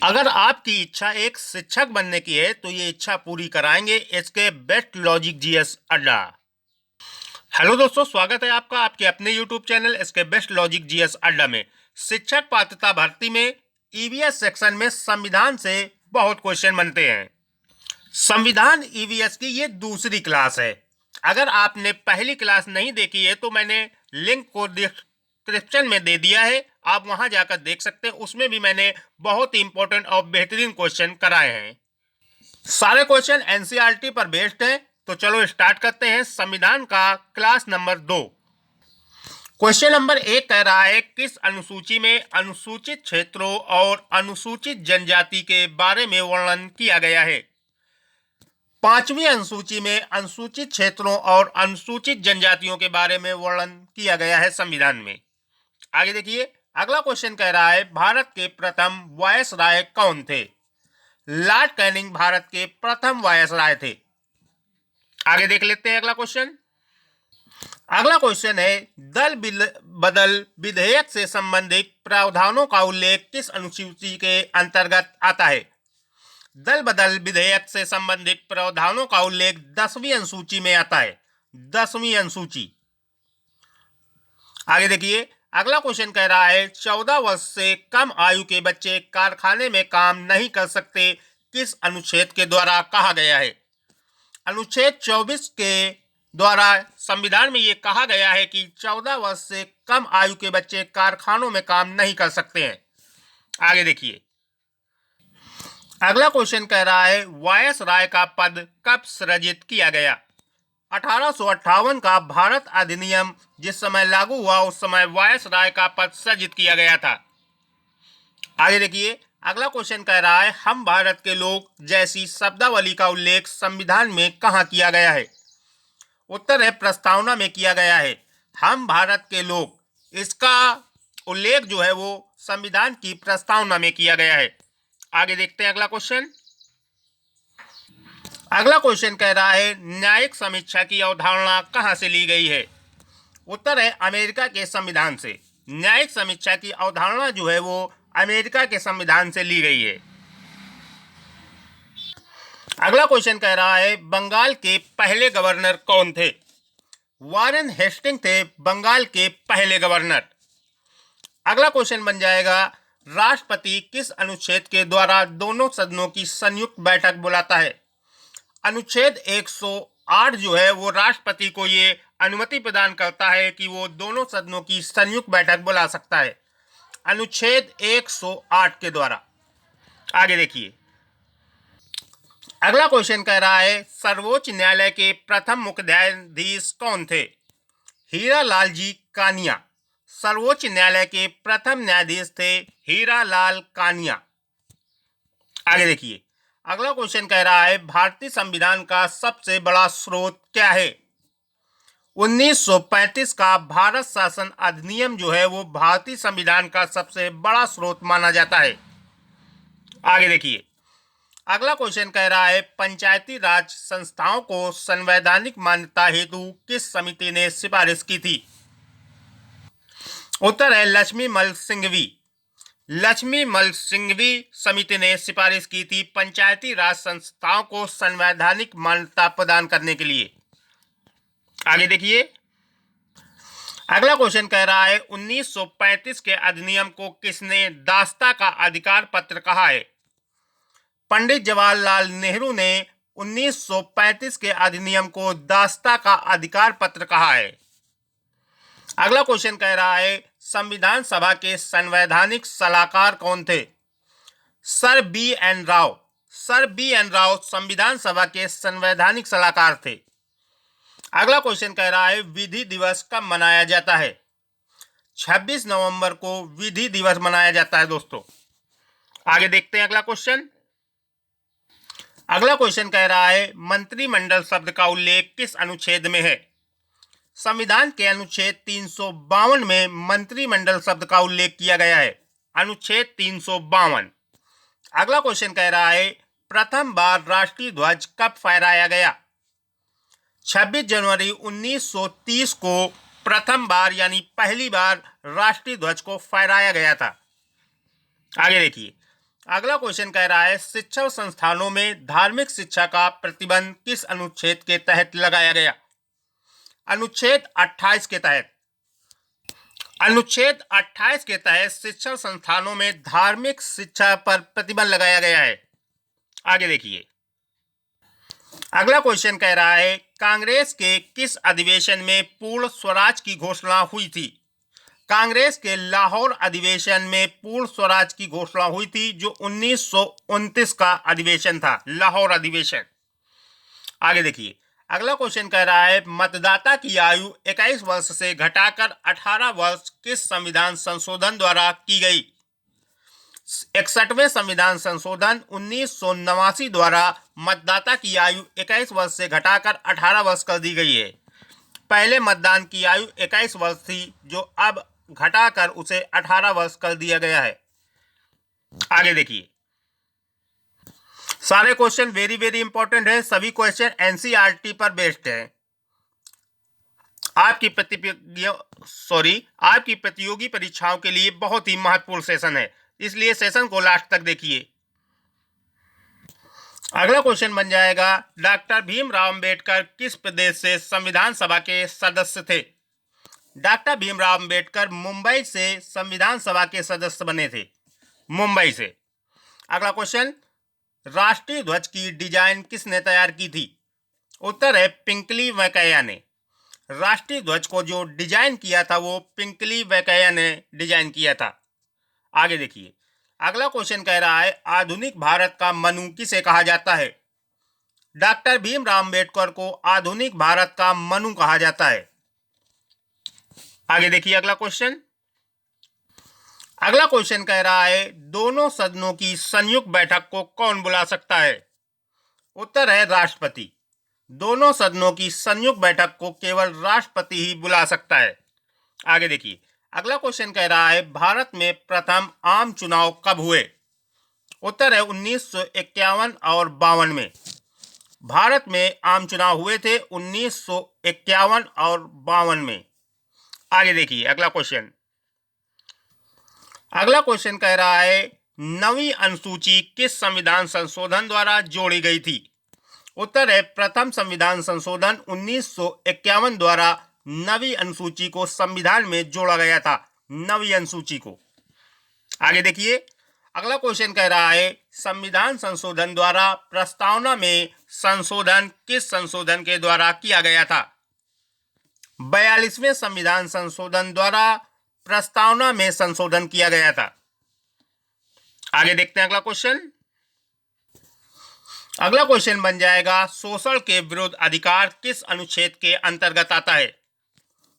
अगर आपकी इच्छा एक शिक्षक बनने की है तो ये इच्छा पूरी कराएंगे इसके बेस्ट लॉजिक जीएस अड्डा। हेलो दोस्तों, स्वागत है आपका आपके अपने यूट्यूब चैनल इसके बेस्ट लॉजिक जीएस अड्डा में। शिक्षक पात्रता भर्ती में ईवीएस सेक्शन में संविधान से बहुत क्वेश्चन बनते हैं। संविधान ईवीएस की ये दूसरी क्लास है। अगर आपने पहली क्लास नहीं देखी है तो मैंने लिंक को डिस्क्रिप्शन में दे दिया है, आप वहां जाकर देख सकते हैं। उसमें भी मैंने बहुत ही इंपॉर्टेंट और बेहतरीन क्वेश्चन कराए हैं। सारे क्वेश्चन एनसीईआरटी पर बेस्ड हैं। तो चलो स्टार्ट करते हैं। संविधान का क्लास नंबर 2। क्वेश्चन नंबर 1 कह रहा है किस अनुसूची में अनुसूचित क्षेत्रों और अनुसूचित जनजाति के बारे में वर्णन किया गया है। 5वीं अनुसूची में अनुसूचित क्षेत्रों और अनुसूचित जनजातियों के बारे में वर्णन किया गया है संविधान में। आगे देखिए, अगला क्वेश्चन कह रहा है भारत के प्रथम वायसराय कौन थे। लॉर्ड कैनिंग भारत के प्रथम वायसराय थे। आगे देख लेते हैं अगला क्वेश्चन। अगला क्वेश्चन है दल बदल विधेयक से संबंधित प्रावधानों का उल्लेख किस अनुसूची के अंतर्गत आता है। दल बदल विधेयक से संबंधित प्रावधानों का उल्लेख 10वीं अनुसूची में आता है। 10वीं अनुसूची। आगे देखिए, अगला क्वेश्चन कह रहा है 14 वर्ष से कम आयु के बच्चे कारखाने में काम नहीं कर सकते, किस अनुच्छेद के द्वारा कहा गया है। अनुच्छेद 24 के द्वारा संविधान में यह कहा गया है कि 14 वर्ष से कम आयु के बच्चे कारखानों में काम नहीं कर सकते हैं। आगे देखिए, अगला क्वेश्चन कह रहा है वायसराय का पद कब सृजित किया गया। 1858 का भारत अधिनियम जिस समय लागू हुआ उस समय वायसराय का पद सृजित किया गया था। आगे देखिए, अगला क्वेश्चन कह रहा है हम भारत के लोग जैसी शब्दावली का उल्लेख संविधान में कहाँ किया गया है। उत्तर है प्रस्तावना में किया गया है। हम भारत के लोग, इसका उल्लेख जो है वो संविधान की प्रस्तावना में किया गया है। आगे देखते हैं अगला क्वेश्चन। अगला क्वेश्चन कह रहा है न्यायिक समीक्षा की अवधारणा कहां से ली गई है। उत्तर है अमेरिका के संविधान से। न्यायिक समीक्षा की अवधारणा जो है वो अमेरिका के संविधान से ली गई है। अगला क्वेश्चन कह रहा है बंगाल के पहले गवर्नर कौन थे। वारेन हेस्टिंग थे बंगाल के पहले गवर्नर। अगला क्वेश्चन बन जाएगा राष्ट्रपति किस अनुच्छेद के द्वारा दोनों सदनों की संयुक्त बैठक बुलाता है। अनुच्छेद 108 जो है वो राष्ट्रपति को ये अनुमति प्रदान करता है कि वो दोनों सदनों की संयुक्त बैठक बुला सकता है, अनुच्छेद 108 के द्वारा। आगे देखिए, अगला क्वेश्चन कह रहा है सर्वोच्च न्यायालय के प्रथम मुख्य न्यायाधीश कौन थे। हीरा लाल जी कानिया सर्वोच्च न्यायालय के प्रथम न्यायाधीश थे, हीरा लाल कानिया। आगे देखिए, अगला क्वेश्चन कह रहा है भारतीय संविधान का सबसे बड़ा स्रोत क्या है। 1935 का भारत शासन अधिनियम जो है वो भारतीय संविधान का सबसे बड़ा स्रोत माना जाता है। आगे देखिए, अगला क्वेश्चन कह रहा है पंचायती राज संस्थाओं को संवैधानिक मान्यता हेतु किस समिति ने सिफारिश की थी। उत्तर है लक्ष्मीमल सिंघवी। लक्ष्मीमल सिंघवी समिति ने सिफारिश की थी पंचायती राज संस्थाओं को संवैधानिक मान्यता प्रदान करने के लिए। आगे देखिए, अगला क्वेश्चन कह रहा है 1935 के अधिनियम को किसने दास्ता का अधिकार पत्र कहा है। पंडित जवाहरलाल नेहरू ने 1935 के अधिनियम को दास्ता का अधिकार पत्र कहा है। अगला क्वेश्चन कह रहा है संविधान सभा के संवैधानिक सलाहकार कौन थे। Sir B N Rao. Sir B N Rao संविधान सभा के संवैधानिक सलाहकार थे। अगला क्वेश्चन कह रहा है विधि दिवस कब मनाया जाता है। 26 नवंबर को विधि दिवस मनाया जाता है दोस्तों। आगे देखते हैं अगला क्वेश्चन। अगला क्वेश्चन कह रहा है मंत्रिमंडल शब्द का उल्लेख किस अनुच्छेद में है। संविधान के अनुच्छेद 352 में मंत्रिमंडल शब्द का उल्लेख किया गया है, अनुच्छेद 352। अगला क्वेश्चन कह रहा है प्रथम बार राष्ट्रीय ध्वज कब फहराया गया। 26 जनवरी 1930 को प्रथम बार यानी पहली बार राष्ट्रीय ध्वज को फहराया गया था। आगे देखिए, अगला क्वेश्चन कह रहा है शिक्षण संस्थानों में धार्मिक शिक्षा का प्रतिबंध किस अनुच्छेद के तहत लगाया गया? अनुच्छेद 28 के तहत। अनुच्छेद 28 के तहत शिक्षण संस्थानों में धार्मिक शिक्षा पर प्रतिबंध लगाया गया है। आगे देखिए, अगला क्वेश्चन कह रहा है कांग्रेस के किस अधिवेशन में पूर्ण स्वराज की घोषणा हुई थी? कांग्रेस के लाहौर अधिवेशन में पूर्ण स्वराज की घोषणा हुई थी, जो 1929 का अधिवेशन था, लाहौर अधिवेशन। आगे देखिए, अगला क्वेश्चन कह रहा है मतदाता की आयु 21 वर्ष से घटाकर 18 वर्ष किस संविधान संशोधन द्वारा की गई? 61वें संविधान संशोधन 1989 द्वारा मतदाता की आयु 21 वर्ष से घटाकर 18 वर्ष कर दी गई है। पहले मतदान की आयु 21 वर्ष थी, जो अब घटाकर उसे 18 वर्ष कर दिया गया है। आगे देखिए, सारे क्वेश्चन वेरी वेरी इंपॉर्टेंट है। सभी क्वेश्चन एनसीईआरटी पर बेस्ड है। आपकी प्रतियोगी परीक्षाओं के लिए बहुत ही महत्वपूर्ण सेशन है, इसलिए सेशन को लास्ट तक देखिए। अगला क्वेश्चन बन जाएगा डॉक्टर भीमराव अंबेडकर किस प्रदेश से संविधान सभा के सदस्य थे? डॉक्टर भीमराव अंबेडकर मुंबई से संविधान सभा के सदस्य बने थे, मुंबई से। अगला क्वेश्चन, राष्ट्रीय ध्वज की डिजाइन किसने तैयार की थी? उत्तर है पिंकली वैंकैया ने। राष्ट्रीय ध्वज को जो डिजाइन किया था वो पिंकली वैंकैया ने डिजाइन किया था। आगे देखिए, अगला क्वेश्चन कह रहा है आधुनिक भारत का मनु किसे कहा जाता है? डॉक्टर भीमराव अंबेडकर को आधुनिक भारत का मनु कहा जाता है। आगे देखिए, अगला क्वेश्चन कह रहा है दोनों सदनों की संयुक्त बैठक को कौन बुला सकता है? उत्तर है राष्ट्रपति। दोनों सदनों की संयुक्त बैठक को केवल राष्ट्रपति ही बुला सकता है। आगे देखिए, अगला क्वेश्चन कह रहा है भारत में प्रथम आम चुनाव कब हुए? उत्तर है 1951 और 52 में। भारत में आम चुनाव हुए थे 1951 और 52 में। आगे देखिए, अगला क्वेश्चन कह रहा है नवीं अनुसूची किस संविधान संशोधन द्वारा जोड़ी गई थी? उत्तर है प्रथम संविधान संशोधन 1951 द्वारा नवीं अनुसूची को संविधान में जोड़ा गया था, नवीं अनुसूची को। आगे देखिए, अगला क्वेश्चन कह रहा है संविधान संशोधन द्वारा प्रस्तावना में संशोधन किस संशोधन के द्वारा किया गया था? 42वें संविधान संशोधन द्वारा प्रस्तावना में संशोधन किया गया था। आगे देखते हैं अगला क्वेश्चन बन जाएगा शोषण के विरुद्ध अधिकार किस अनुच्छेद के अंतर्गत आता है?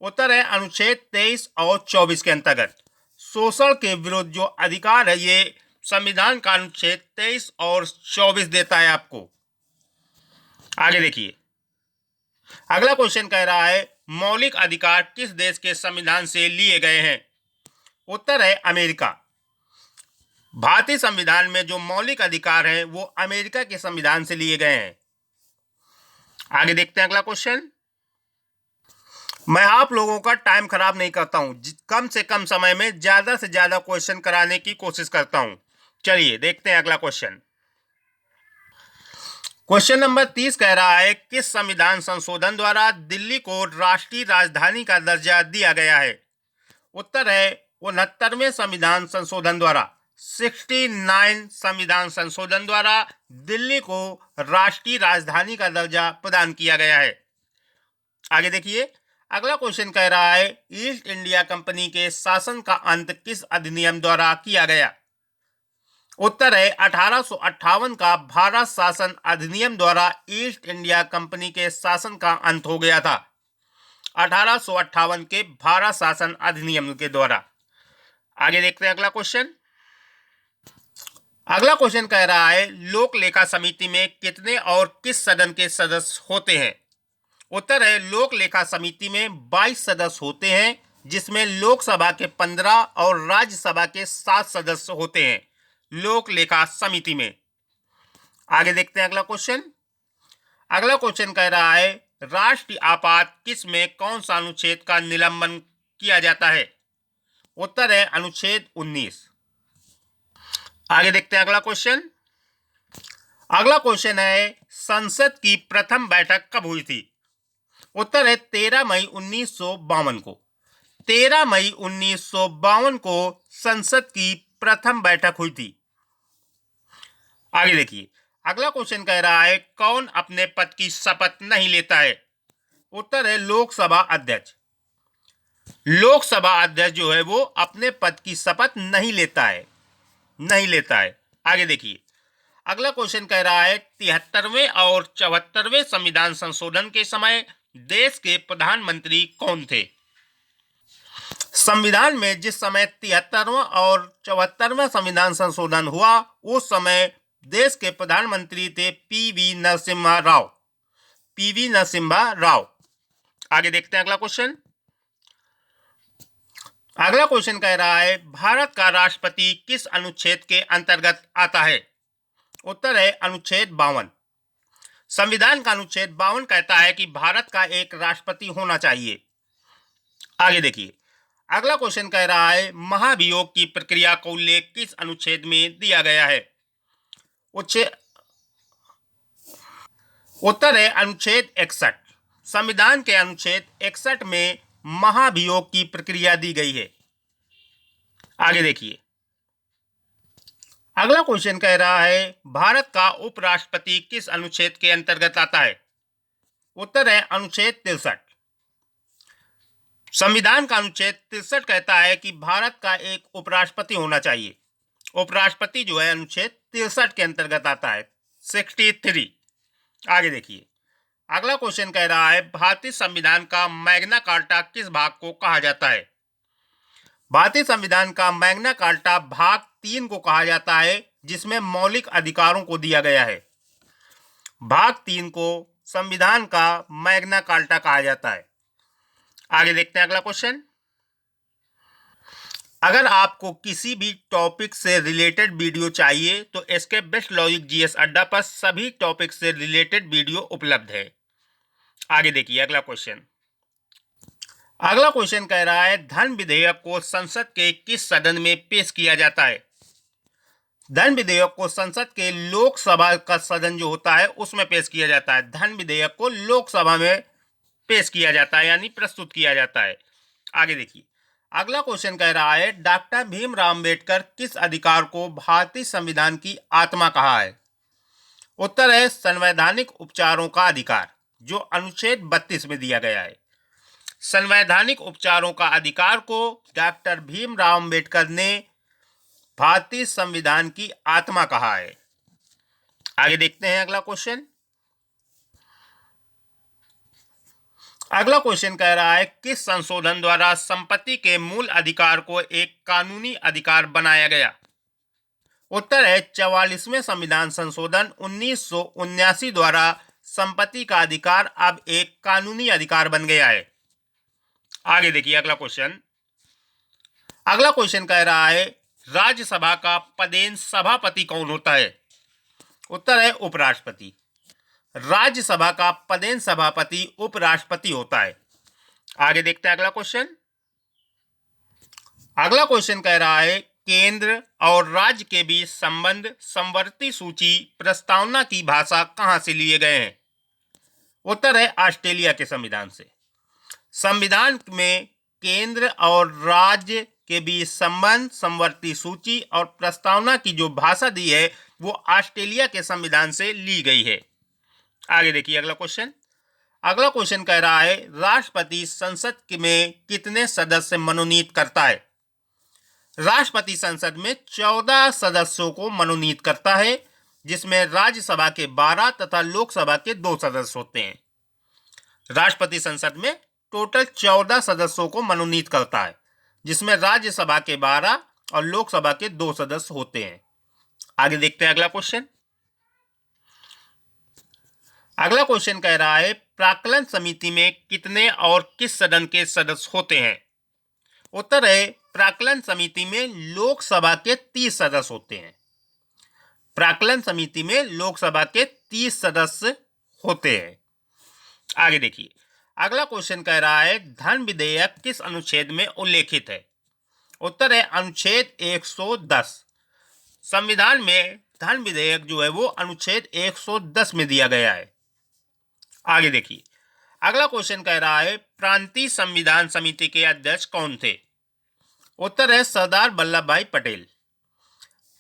उत्तर है अनुच्छेद 23 और 24 के अंतर्गत। शोषण के विरुद्ध जो अधिकार है ये संविधान का अनुच्छेद 23 और 24 देता है आपको। आगे देखिए, अगला क्वेश्चन कह रहा है मौलिक अधिकार किस देश के संविधान से लिए गए हैं? उत्तर है अमेरिका। भारतीय संविधान में जो मौलिक अधिकार हैं वो अमेरिका के संविधान से लिए गए हैं। आगे देखते हैं अगला क्वेश्चन। मैं आप लोगों का टाइम खराब नहीं करता हूं, कम से कम समय में ज्यादा से ज्यादा क्वेश्चन कराने की कोशिश करता हूं। चलिए देखते हैं अगला क्वेश्चन। क्वेश्चन नंबर 30 कह रहा है किस संविधान संशोधन द्वारा दिल्ली को राष्ट्रीय राजधानी का दर्जा दिया गया है? उत्तर है 69वें संविधान संशोधन द्वारा। 69 संविधान संशोधन द्वारा दिल्ली को राष्ट्रीय राजधानी का दर्जा प्रदान किया गया है। आगे देखिए, अगला क्वेश्चन कह रहा है ईस्ट इंडिया कंपनी के शासन का अंत किस अधिनियम द्वारा किया गया? उत्तर है 1858 का भारत शासन अधिनियम द्वारा ईस्ट इंडिया कंपनी के शासन का अंत हो गया था, 1858 के भारत शासन अधिनियम के द्वारा। आगे देखते हैं अगला क्वेश्चन। अगला क्वेश्चन कह रहा है लोक लेखा समिति में कितने और किस सदन के सदस्य होते हैं? उत्तर है लोक लेखा समिति में 22 सदस्य होते हैं, जिसमें लोकसभा के 15 और राज्यसभा के 7 सदस्य होते हैं लोक लेखा समिति में। आगे देखते हैं अगला क्वेश्चन। अगला क्वेश्चन कह रहा है राष्ट्रीय आपात किस में कौन सा अनुच्छेद का निलंबन किया जाता है? उत्तर है अनुच्छेद 19। आगे देखते हैं अगला क्वेश्चन। अगला क्वेश्चन है संसद की प्रथम बैठक कब हुई थी? उत्तर है 13 मई 1952 को। 13 मई 1952 को संसद की प्रथम बैठक हुई थी। आगे देखिए, अगला क्वेश्चन कह रहा है कौन अपने पद की शपथ नहीं लेता है? उत्तर है लोकसभा अध्यक्ष। लोकसभा अध्यक्ष जो है वो अपने पद की शपथ नहीं लेता है, नहीं लेता है। आगे देखिए, अगला क्वेश्चन कह रहा है 73वें और 74वें संविधान संशोधन के समय देश के प्रधानमंत्री कौन थे? संविधान में जिस समय 73वां और 74वां संविधान संशोधन हुआ उस समय देश के प्रधानमंत्री थे पीवी नरसिम्हा राव। पीवी नरसिम्हा राव। आगे देखते हैं अगला क्वेश्चन। अगला क्वेश्चन कह रहा है भारत का राष्ट्रपति किस अनुच्छेद के अंतर्गत आता है? उत्तर है अनुच्छेद 52। संविधान का अनुच्छेद 52 कहता है कि भारत का एक राष्ट्रपति होना चाहिए। आगे देखिए, अगला क्वेश्चन कह रहा है महाभियोग की प्रक्रिया का उल्लेख किस अनुच्छेद में दिया गया है? उत्तर है अनुच्छेद 61। संविधान के अनुच्छेद 61 में महाभियोग की प्रक्रिया दी गई है। आगे देखिए, अगला क्वेश्चन कह रहा है भारत का उपराष्ट्रपति किस अनुच्छेद के अंतर्गत आता है? उत्तर है अनुच्छेद 63। संविधान का अनुच्छेद 63 कहता है कि भारत का एक उपराष्ट्रपति होना चाहिए। उपराष्ट्रपति जो है अनुच्छेद 63 के अंतर्गत आता है, 63। आगे देखिए, अगला क्वेश्चन कह रहा है भारतीय संविधान का मैग्ना कार्टा किस भाग को कहा जाता है? भारतीय संविधान का मैग्ना कार्टा भाग 3 को कहा जाता है जिसमें मौलिक अधिकारों को दिया गया है। भाग 3 को संविधान का मैग्ना कार्टा कहा जाता है। आगे देखते हैं अगला क्वेश्चन। अगर आपको किसी भी टॉपिक से रिलेटेड वीडियो चाहिए तो इसके बेस्ट लॉजिक जीएस अड्डा पर सभी टॉपिक से रिलेटेड वीडियो उपलब्ध है। आगे देखिए अगला क्वेश्चन। अगला क्वेश्चन कह रहा है धन विधेयक को संसद के किस सदन में पेश किया जाता है? धन विधेयक को संसद के लोकसभा का सदन जो होता है उसमें पेश किया जाता है। धन विधेयक को लोकसभा में पेश किया जाता है यानी प्रस्तुत किया जाता है। आगे देखिए, अगला क्वेश्चन कह रहा है डॉक्टर भीमराव अंबेडकर किस अधिकार को भारतीय संविधान की आत्मा कहा है? उत्तर है संवैधानिक उपचारों का अधिकार, जो अनुच्छेद 32 में दिया गया है। संवैधानिक उपचारों का अधिकार को डॉक्टर भीमराव अंबेडकर ने भारतीय संविधान की आत्मा कहा है। आगे देखते हैं अगला क्वेश्चन। अगला क्वेश्चन कह रहा है किस संशोधन द्वारा संपत्ति के मूल अधिकार को एक कानूनी अधिकार बनाया गया? उत्तर है 44वें संविधान संशोधन 1979 द्वारा संपत्ति का अधिकार अब एक कानूनी अधिकार बन गया है। आगे देखिए अगला क्वेश्चन। अगला क्वेश्चन कह रहा है राज्यसभा का पदेन सभापति कौन होता है? उत्तर है उपराष्ट्रपति। राज्यसभा का पदेन सभापति उपराष्ट्रपति होता है। आगे देखते हैं अगला क्वेश्चन। अगला क्वेश्चन कह रहा है केंद्र और राज्य के बीच संबंध समवर्ती सूची प्रस्तावना की भाषा कहां से लिए गए हैं? उत्तर है ऑस्ट्रेलिया के संविधान से। संविधान में केंद्र और राज्य के बीच संबंध समवर्ती सूची और प्रस्तावना की जो भाषा दी है वो ऑस्ट्रेलिया के संविधान से ली गई है। आगे देखिए अगला क्वेश्चन। अगला क्वेश्चन कह रहा है राष्ट्रपति संसद में कितने सदस्य मनोनीत करता है? राष्ट्रपति संसद में 14 सदस्यों को मनोनीत करता है, जिसमें राज्यसभा के 12 तथा लोकसभा के 2 सदस्य होते हैं। राष्ट्रपति संसद में टोटल 14 सदस्यों को मनोनीत करता है, जिसमें राज्यसभा के 12 और लोकसभा के 2 सदस्य होते हैं। आगे देखते हैं अगला क्वेश्चन। अगला क्वेश्चन कह रहा है प्राक्कलन समिति में कितने और किस सदन के सदस्य होते हैं? उत्तर है प्राक्कलन समिति में लोकसभा के 30 सदस्य होते हैं। प्राक्कलन समिति में लोकसभा के 30 सदस्य होते हैं। आगे देखिए, अगला क्वेश्चन कह रहा है धन विधेयक किस अनुच्छेद में उल्लेखित है? उत्तर है अनुच्छेद 110। संविधान में धन विधेयक जो है वो अनुच्छेद 110 में दिया गया है। आगे देखिए, अगला क्वेश्चन कह रहा है प्रांतीय संविधान समिति के अध्यक्ष कौन थे? उत्तर है सरदार वल्लभ भाई पटेल।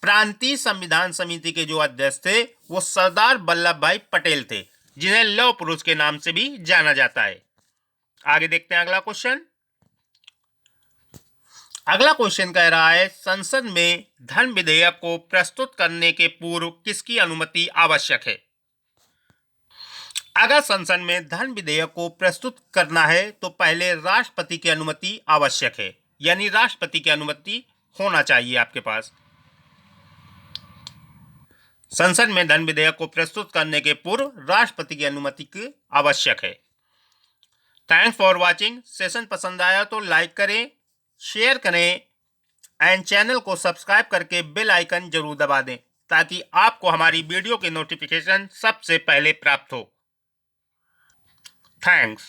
प्रांतीय संविधान समिति के जो अध्यक्ष थे वो सरदार वल्लभ भाई पटेल थे, जिन्हें लौह पुरुष के नाम से भी जाना जाता है। आगे देखते हैं अगला क्वेश्चन। अगला क्वेश्चन कह रहा है संसद में धन विधेयक को प्रस्तुत करने के पूर्व किसकी अनुमति आवश्यक है? अगर संसद में धन विधेयक को प्रस्तुत करना है तो पहले राष्ट्रपति की अनुमति आवश्यक है, यानी राष्ट्रपति की अनुमति होना चाहिए आपके पास। संसद में धन विधेयक को प्रस्तुत करने के पूर्व राष्ट्रपति की अनुमति की आवश्यक है। Thanks for watching. सेशन पसंद आया तो लाइक करें, शेयर करें एंड चैनल को सब्सक्राइब करके बेल आइकन जरूर दबा दें ताकि आपको हमारी वीडियो के नोटिफिकेशन सबसे पहले प्राप्त हो। थैंक्स।